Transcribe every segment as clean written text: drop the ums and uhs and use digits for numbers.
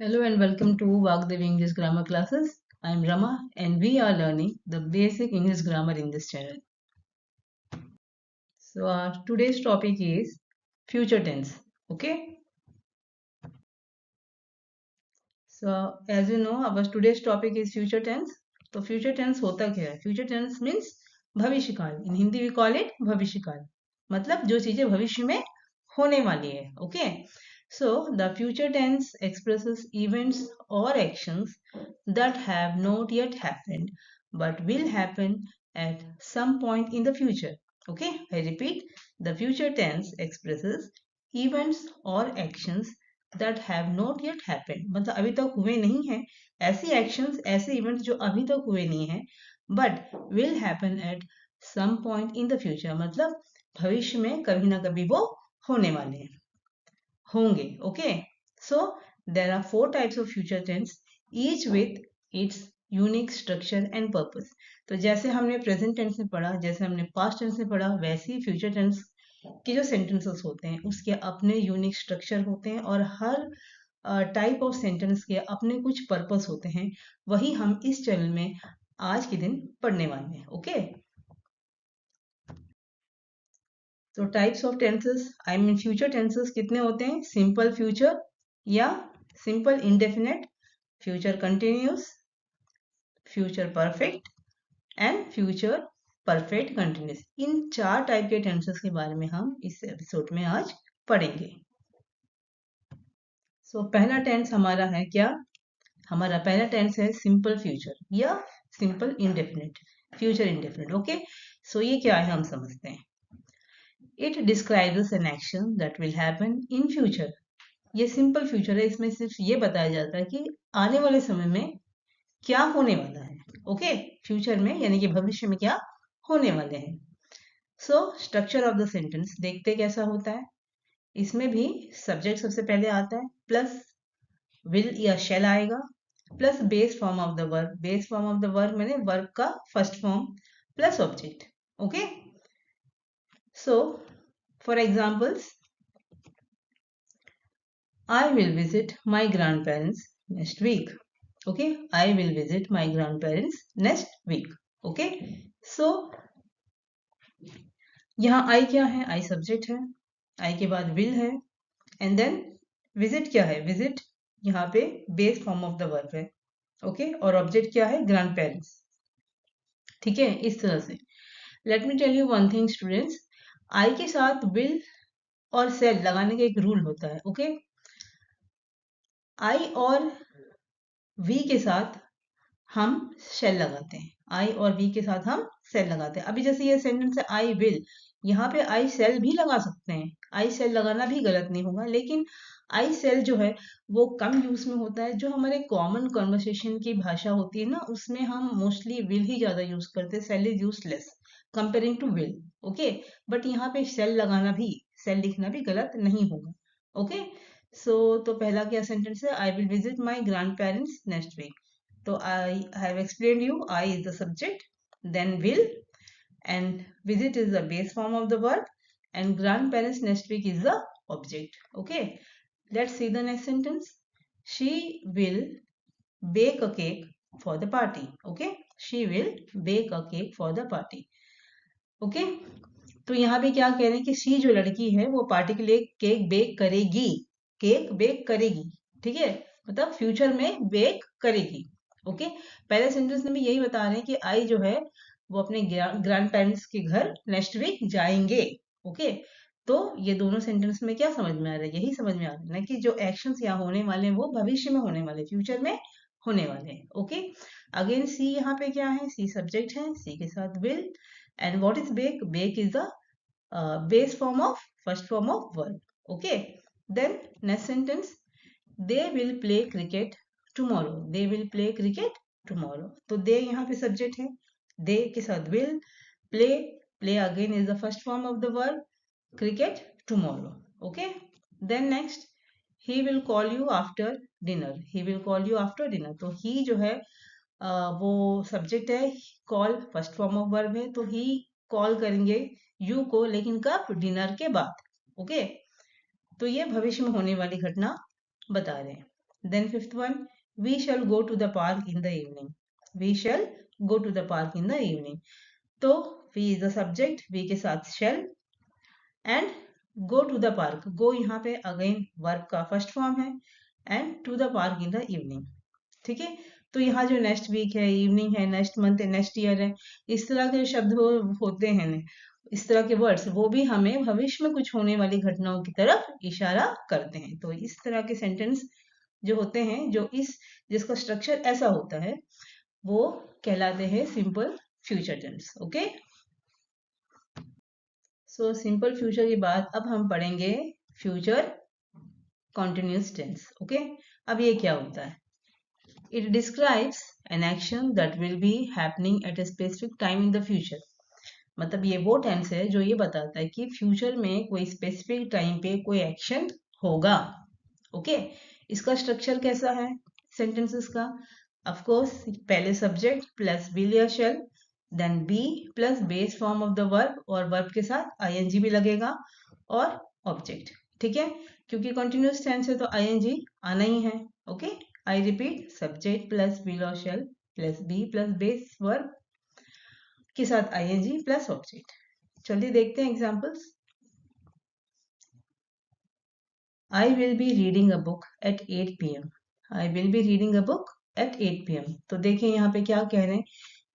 Hello and welcome to Vagdevi English Grammar Classes. I am Rama and we are learning the basic English grammar in this channel. So our today's topic is future tense. Okay. So as you know, our today's topic is future tense. तो future tense होता क्या है? Future tense means भविष्य काल. In Hindi we call it भविष्य काल. मतलब जो चीजें भविष्य में होने वाली है. Okay. So the future tense expresses events or actions that have not yet happened but will happen at some point in the future. Okay, I repeat, the future tense expresses events or actions that have not yet happened. मतलब अभी तक हुए नहीं हैं, ऐसी actions, ऐसे events जो अभी तक हुए नहीं हैं but will happen at some point in the future. मतलब भविष्य में कभी ना कभी वो होने वाले हैं, होंगे. Okay, so there are 4 types of future tense, each with its unique structure and purpose. तो जैसे हमने प्रेजेंट टेंस में पढ़ा, जैसे हमने पास्ट टेंस में पढ़ा, वैसे ही फ्यूचर टेंस के जो सेंटेंसेस होते हैं उसके अपने यूनिक स्ट्रक्चर होते हैं और हर टाइप ऑफ सेंटेंस के अपने कुछ पर्पस होते हैं. वही हम इस चैनल में आज के दिन पढ़ने वाले हैं. ओके, तो types of tenses, I mean future tenses कितने होते हैं? सिंपल फ्यूचर या simple indefinite, future continuous, future perfect and future perfect continuous. In 4 type के टेंसेस के बारे में हम इस एपिसोड में आज पढ़ेंगे. सो पहला टेंस हमारा है क्या? हमारा पहला टेंस है सिंपल फ्यूचर या simple indefinite, future indefinite. Okay, so ये क्या है हम समझते हैं. It describes an action that will happen in future. ये सिंपल फ्यूचर है, इसमें सिर्फ ये बताया जाता है कि आने वाले समय में क्या होने वाला है. ओके, फ्यूचर में यानी कि भविष्य में क्या होने वाले हैं. So structure of the sentence देखते कैसा होता है. इसमें भी सब्जेक्ट सबसे पहले आता है, प्लस विल या शेल आएगा, plus base form of the verb. Base form of the verb मैंने वर्ब का first form plus object. Okay, so for examples, I will visit my grandparents next week. Okay, I will visit my grandparents next week. Okay, so यहाँ I क्या है? I subject है, I के बाद will है, and then visit क्या है? Visit यहाँ पे base form of the verb है. ओके, और ऑब्जेक्ट क्या है? Grand parents. ठीक है, इस तरह से. Let me tell you one thing students, I के साथ विल और सेल लगाने का एक रूल होता है. ओके, आई और वी के साथ हम शेल लगाते हैं, आई और वी के साथ हम सेल लगाते हैं. अभी जैसे ये सेंटेंस है आई विल, यहाँ पे आई सेल भी लगा सकते हैं, आई सेल लगाना भी गलत नहीं होगा, लेकिन आई सेल जो है वो कम यूज में होता है. जो हमारे कॉमन कॉन्वर्सेशन की भाषा होती है ना, उसमें हम मोस्टली विल ही ज्यादा यूज करते हैं, shall is useless comparing to will. Okay, but यहाँ पे सेल लगाना भी, सेल लिखना भी गलत नहीं होगा. ओके, सो तो पहला क्या सेंटेंस है? I will visit my grandparents next week. So I have explained you, I is the subject, then will, and visit is the base form of the verb, and grandparents next week is the object. Okay, let's see the next sentence. She will bake a cake for the party. Okay, she will bake a cake for the party. Okay, तो यहाँ पे क्या कह रहे हैं कि she जो लड़की है वो पार्टी के लिए केक बेक करेगी. केक बेक करेगी, ठीक है, मतलब फ्यूचर में बेक करेगी. ओके, पहले सेंटेंस में भी यही बता रहे हैं कि आई जो है वो अपने ग्रैंड पेरेंट्स के घर नेक्स्ट वीक जाएंगे. ओके, तो ये दोनों सेंटेंस में क्या समझ में आ रहा है? यही समझ में आ रहा है ना कि जो एक्शंस यहाँ होने वाले हैं वो भविष्य में होने वाले, फ्यूचर में होने वाले हैं. ओके, अगेन सी यहाँ पे क्या है? सी सब्जेक्ट है, सी के साथ will, and what is bake? Bake is the base form of first form of verb. Okay, then next sentence, they will play cricket tomorrow. They will play cricket tomorrow. तो they यहाँ पे subject है, they के साथ will, play, play again is the first form of the verb, cricket tomorrow. Okay, then next, he will call you after dinner. He will call you after dinner. तो he जो है वो subject है, call first form of verb है, तो ही call करेंगे you को, लेकिन कब? डिनर के बाद. ओके, तो ये भविष्य में होने वाली घटना बता रहे हैं. Then fifth one, we shall go to the park in the evening. We shall go to the park in the evening. तो we is the subject, we के साथ shall and go to the park. Go यहाँ पे again verb का first form है and to the park in the evening. ठीक है, तो यहाँ जो नेक्स्ट वीक है, इवनिंग है, नेक्स्ट मंथ है, नेक्स्ट ईयर है, इस तरह के शब्द होते हैं, इस तरह के वर्ड्स, वो भी हमें भविष्य में कुछ होने वाली घटनाओं की तरफ इशारा करते हैं। तो इस तरह के सेंटेंस जो होते हैं, जो जिसका स्ट्रक्चर ऐसा होता है, वो कहलाते हैं simple future tense. Okay, so simple future के बाद अब हम पढ़ेंगे फ्यूचर कॉन्टिन्यूस टेंस। ओके, अब ये क्या होता है? It describes an action that will be happening at a specific time in the future. मतलब ये वो टेंस है जो ये बताता है कि फ्यूचर में कोई स्पेसिफिक टाइम पे कोई एक्शन होगा। ओके, इसका स्ट्रक्चर कैसा है सेंटेंसेस का? ऑफ कोर्स पहले सब्जेक्ट प्लस विल या shall, then be plus base form of the verb, और वर्ब के साथ आईएनजी भी लगेगा, और ऑब्जेक्ट। ठीक है, क्योंकि कंटिन्यूअस टेंस है तो आईएनजी आना ही है। Okay, I repeat, subject plus will और shall plus be plus base verb के साथ आईएनजी प्लस ऑब्जेक्ट। चलिए देखते हैं examples. I will be reading a book at 8 p.m. I will be reading a book at 8 p.m. तो देखिए यहाँ पे क्या कह रहे हैं,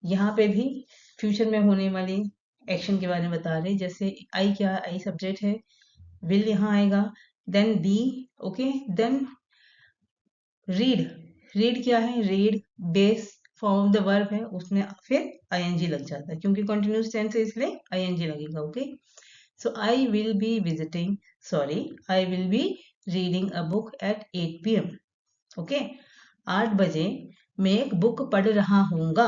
यहाँ पे भी फ्यूचर में होने वाली एक्शन के बारे में बता रहे हैं। जैसे आई क्या है, आई सब्जेक्ट है, विल यहाँ आएगा, then be, okay, then read, read क्या है, read base form of the verb है, उसमें फिर आईएनजी लग जाता है, क्योंकि कंटिन्यूअस टेंस है इसलिए आईएनजी लगेगा। Okay, so I will be visiting, sorry, I will be reading a book at 8 p.m. Okay, 8 बजे मैं एक बुक पढ़ रहा हूँगा।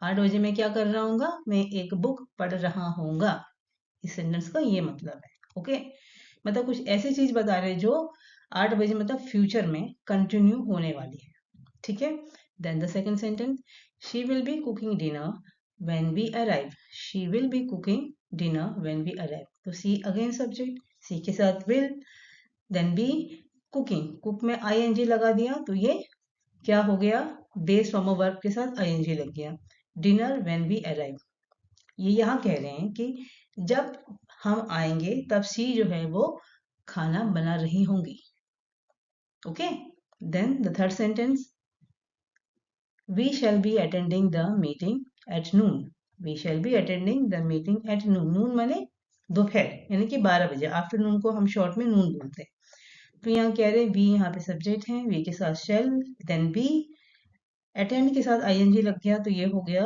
8 बजे मैं क्या कर रहा हूँगा? मैं एक बुक पढ़ रहा हूँगा। इस सेंटेंस का ये मतलब है। ओके, मतलब कुछ ऐसी चीज बता रहे जो 8 बजे मतलब फ्यूचर में कंटिन्यू होने वाली है। ठीक है, then the second sentence, she will be cooking dinner when we arrive. She will be cooking dinner when we arrive. तो सी अगेन सब्जेक्ट, सी के साथ will, then be cooking, cook में आईएनजी लगा दिया तो ये क्या हो गया, बेस फॉर्म ऑफ वर्ब के साथ आईएनजी लग गया। डिनर व्हेन वी अराइव, ये यहाँ कह रहे हैं कि जब हम आएंगे तब सी जो है वो खाना बना रही होंगी। Okay, then the third sentence, we shall be attending the meeting at noon. We shall be attending the meeting at noon. noon माने दोपहर, यानी कि 12 बजे। आफ्टरनून को हम शॉर्ट में नून बोलते हैं। तो यहाँ कह रहे हैं वी यहाँ पे सब्जेक्ट है, वी के साथ शेल, देन बी, अटेंड के साथ आईएनजी लग गया तो ये हो गया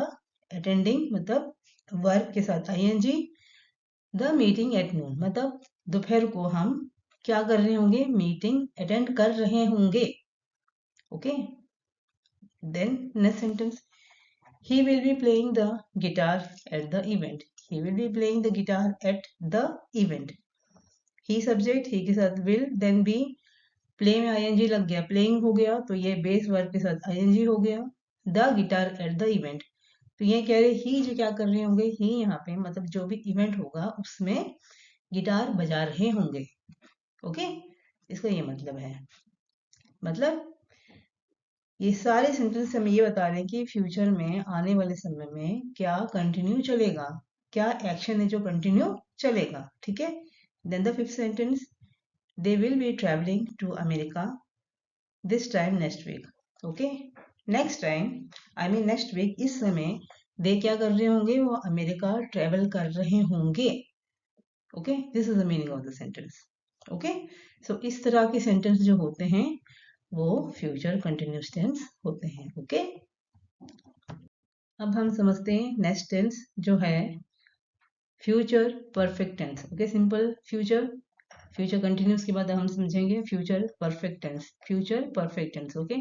अटेंडिंग, मतलब वर्ब के साथ I N G, the meeting at noon मतलब दोपहर को हम क्या कर रहे होंगे, मीटिंग अटेंड कर रहे होंगे। Okay, then next sentence, he will be playing the guitar at the event. He will be playing the guitar at the event. He subject, he के साथ will, then be, play में ing लग गया, playing हो गया तो ये base verb के साथ ing हो गया, the guitar at the event। तो ये कह रहे ही जो क्या कर रहे होंगे, ही यहाँ पे मतलब जो भी इवेंट होगा उसमें गिटार बजा रहे होंगे। ओके, इसका ये मतलब है। मतलब ये सारे सेंटेंस हमें ये बता रहे हैं कि फ्यूचर में आने वाले समय में क्या कंटिन्यू चलेगा, क्या एक्शन है जो कंटिन्यू चलेगा। ठीक है, then the fifth sentence, they will be travelling to America this time next week. Okay, next time I mean next week, इस समय दे क्या कर रहे होंगे, वो अमेरिका ट्रेवल कर रहे होंगे। Okay, this is the meaning of the sentence. Okay, so इस तरह के सेंटेंस जो होते हैं वो फ्यूचर कंटिन्यूस टेंस होते हैं। ओके, अब हम समझते हैं नेक्स्ट टेंस जो है future perfect tense. Okay, simple future, future continuous के बाद हम समझेंगे future perfect tense. Future perfect tense, okay,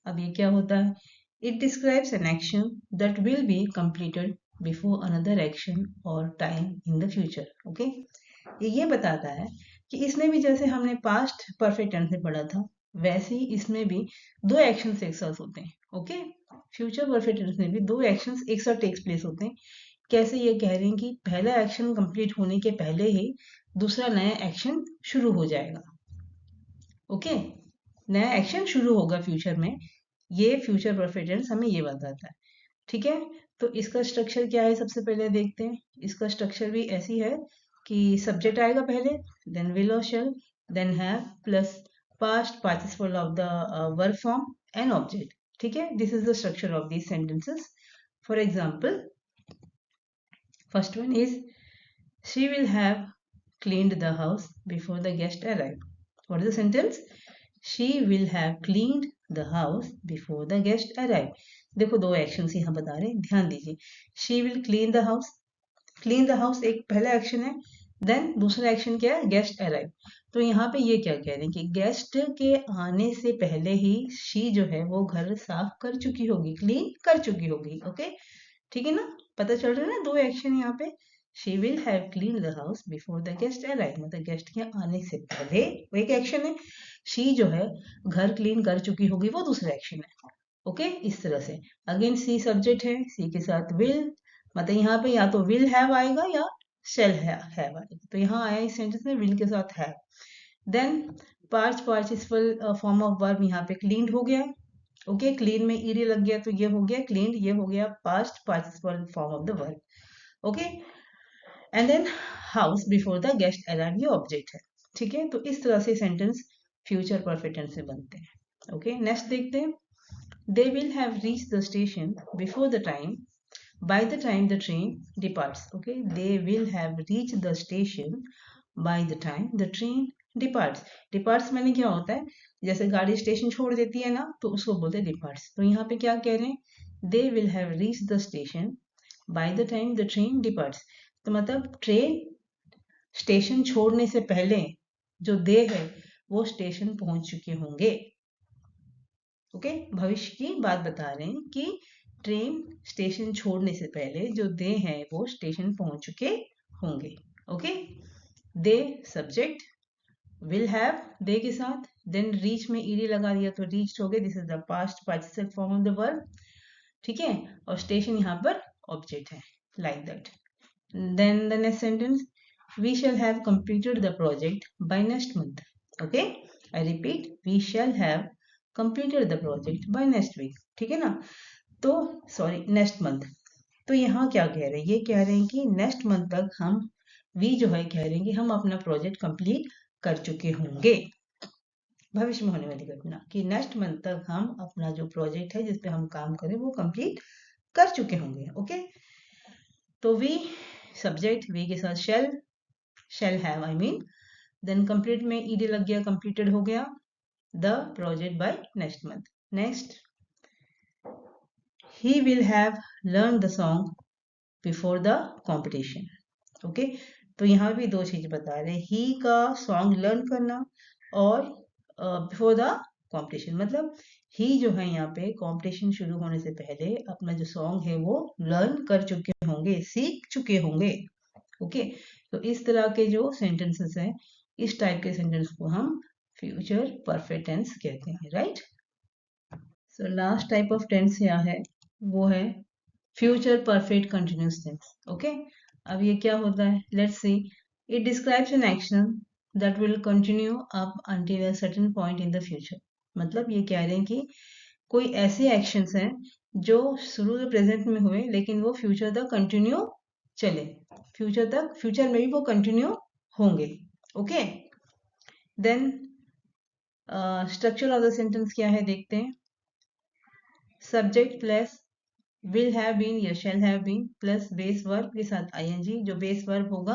अब ये क्या होता है, it describes an action that will be completed before another action और time in the future. Okay, ये बताता है कि इसमें भी जैसे हमने पास्ट परफेक्ट टेंस में पढ़ा था वैसे ही इसमें भी दो एक्शंस एक साथ होते हैं। ओके, फ्यूचर परफेक्ट टेंस में भी दो एक्शंस एक साथ टेक्स प्लेस होते हैं। कैसे, ये कह रहे हैं कि पहला एक्शन कंप्लीट होने के पहले ही दूसरा नया एक्शन शुरू हो जाएगा। ओके, नया एक्शन शुरू होगा फ्यूचर में, ये फ्यूचर परफेक्ट टेंस हमें ये बताता है। ठीक है, तो इसका स्ट्रक्चर क्या है सबसे पहले देखते हैं। इसका स्ट्रक्चर भी ऐसी है कि सब्जेक्ट आएगा पहले, देन विल और shall, then have plus past participle of the verb form and object. ठीक है, this is the structure of these sentences. For example, first one is she will have cleaned the house before the guest arrive. What is the sentence? She will have cleaned the house before the guest arrive. देखो दो action यहाँ बता रहे हैं, ध्यान दीजिए। she will clean the house, clean the house एक पहला एक्शन है, देन दूसरा एक्शन क्या है, गेस्ट अराइव। तो यहाँ पे ये क्या कह रहे हैं कि गेस्ट के आने से पहले ही शी जो है वो घर साफ कर चुकी होगी, क्लीन कर चुकी होगी। ओके, ठीक है ना, पता चल रहा है ना, दो एक्शन यहाँ पे। She will have cleaned the house before the guest arrive, मतलब गेस्ट के आने से पहले वो एक एक्शन है, she जो है घर क्लीन कर चुकी होगी वो दूसरा एक्शन है। ओके, इस तरह से। अगेन सी सब्जेक्ट है, सी के साथ will, मतलब यहाँ पे या तो will have आएगा या shall have आएगा। तो यहाँ आया इस सेंटेंस में will के साथ have। Then past participle form of verb यहाँ पे क्लीन्ड हो गया। ओके, क्लीन में ईडी लग गया तो ये हो गया क्लीन्ड, ये हो गया past participle form of the verb. Okay, and then house before the guest arrive ये ऑब्जेक्ट है। ठीक है, तो इस तरह से सेंटेंस फ्यूचर परफेक्ट टेंस में बनते हैं। ओके, नेक्स्ट देखते हैं। दे will have reach the station before the time by the time the train departs. Okay, they will have reach the station by the time the train departs. Departs मैंने क्या होता है, जैसे गाड़ी स्टेशन छोड़ देती है ना, तो उसको बोलते हैं डिपार्ट्स। तो यहाँ पे क्या कह रहे हैं, दे will have reach the station by the time the train departs. तो मतलब ट्रेन स्टेशन छोड़ने से पहले जो दे है वो स्टेशन पहुंच चुके होंगे। ओके, भविष्य की बात बता रहे हैं कि ट्रेन स्टेशन छोड़ने से पहले जो दे हैं वो स्टेशन पहुंच चुके होंगे। Okay, they subject, will have they के साथ, देन रीच में ईडी लगा दिया तो रीच हो गए, this is the past participle form of the verb. ठीक है, और स्टेशन यहाँ पर ऑब्जेक्ट है, like that. Then the next sentence, we shall have completed the project by next month. Okay, I repeat, we shall have completed the project by next week. ठीक है ना, तो सॉरी नेक्स्ट मंथ। तो यहाँ क्या कह रहे हैं, ये कह रहे हैं कि नेक्स्ट मंथ तक हम, वी जो है कह रहे हैं कि हम अपना प्रोजेक्ट कंप्लीट कर चुके होंगे। भविष्य में होने वाली घटना कि नेक्स्ट मंथ तक हम अपना जो प्रोजेक्ट है जिसपे हम काम करें वो कंप्लीट कर चुके होंगे। ओके, तो वी सब्जेक्ट, वी के साथ shall have I mean, then complete में ईडी लग गया, कंप्लीटेड हो गया the project by next month. Next, he will have learn the song before the competition. Okay, तो यहाँ भी दो चीज बता रहे हैं, ही का सॉन्ग लर्न करना और बिफोर द कॉम्पिटिशन, मतलब ही जो है यहाँ पे कॉम्पिटिशन शुरू होने से पहले अपना जो सॉन्ग है वो लर्न कर चुके होंगे, सीख चुके होंगे। ओके, तो इस तरह के जो सेंटेंसेस हैं, इस टाइप के सेंटेंस को हम फ्यूचर परफेक्ट टेंस कहते हैं, right. So last type of tense क्या है, वो है future perfect continuous tense. Okay, अब ये क्या होता है, let's see. It describes an action that will continue up until a certain point in the future. मतलब ये कह रहे हैं कि कोई ऐसे एक्शंस हैं जो शुरू में प्रेजेंट में हुए लेकिन वो फ्यूचर तक कंटिन्यू चले, फ्यूचर तक, फ्यूचर में भी वो कंटिन्यू होंगे। Okay, then structure of the sentence क्या है देखते हैं। Subject plus will have been या shall have been plus base verb के साथ आईएनजी, जो बेस वर्ब होगा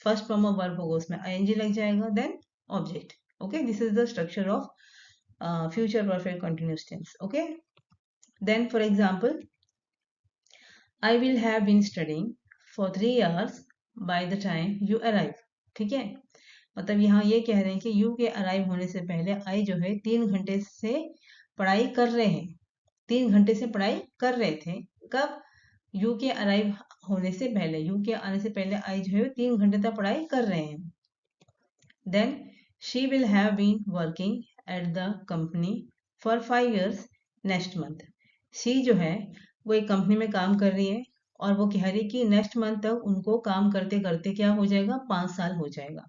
फर्स्ट फॉर्म ऑफ वर्ब होगा उसमें आईएनजी लग जाएगा, then object. Okay, this is the structure of future perfect continuous tense. Okay, then for example, I will have been studying for 3 hours by the time you arrive। ठीक है, मतलब यहाँ ये कह रहे हैं कि यू के अराइव होने से पहले आई जो है 3 घंटे से पढ़ाई कर रहे हैं, 3 घंटे से पढ़ाई कर रहे थे। कब, यू के अराइव होने से पहले, यू के आने से पहले आई जो है 3 घंटे तक पढ़ाई कर रहे हैं। Then she will have been working at the company for 5 years next month. She जो है वो एक कंपनी में काम कर रही है और वो कह रही है कि नेक्स्ट मंथ तक उनको काम करते करते क्या हो जाएगा, 5 साल हो जाएगा।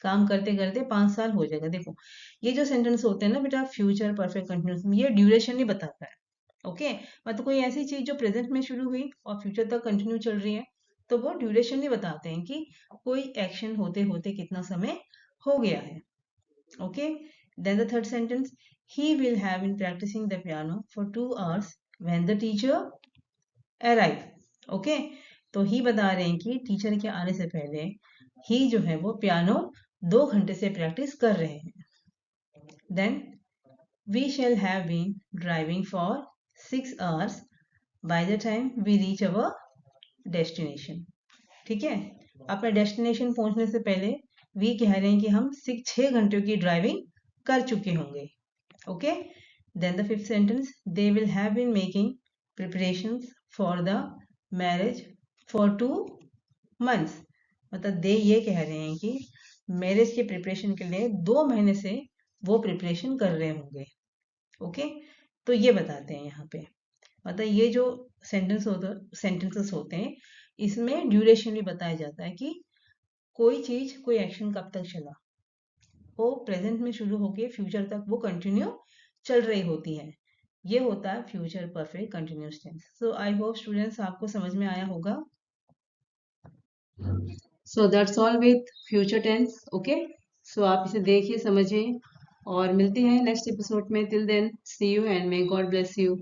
काम करते करते 5 साल हो जाएगा। देखो ये जो सेंटेंस होते हैं ना बेटा, फ्यूचर परफेक्ट कंटिन्यूस, ये ड्यूरेशन नहीं बताता है। ओके, मतलब कोई ऐसी चीज जो प्रेजेंट में शुरू हुई और फ्यूचर तक कंटिन्यू चल रही है, तो वो ड्यूरेशन नहीं बताते हैं कि कोई एक्शन होते होते कितना समय हो गया है। Okay, then the third sentence, he will have been practicing the piano for 2 hours when the teacher arrive। Okay, तो ही बता रहे हैं कि टीचर के आने से पहले ही जो है वो पियानो 2 घंटे से प्रैक्टिस कर रहे हैं। Then we shall have been driving for 6 hours by the time we reach our destination। ठीक है, अपने डेस्टिनेशन पहुंचने से पहले वी कह रहे हैं कि हम 6 घंटे की ड्राइविंग कर चुके होंगे। Okay, then the fifth sentence, they will have been making preparations for the marriage for 2 months। मतलब दे ये कह रहे हैं कि मैरिज के प्रिपरेशन के लिए 2 महीने से वो प्रिपरेशन कर रहे होंगे। ओके, तो ये बताते हैं यहाँ पे, मतलब ये जो सेंटेंसेस होते हैं इसमें ड्यूरेशन भी बताया जाता है कि कोई चीज कोई एक्शन कब तक चला, वो प्रेजेंट में शुरू होके फ्यूचर तक वो कंटिन्यू चल रही होती है। ये होता है future perfect continuous tense. So I hope students आपको समझ में आया होगा। So that's all with future tense. Okay, so आप इसे देखिए, समझिए, और मिलते हैं नेक्स्ट एपिसोड में। Till then see you and may God bless you.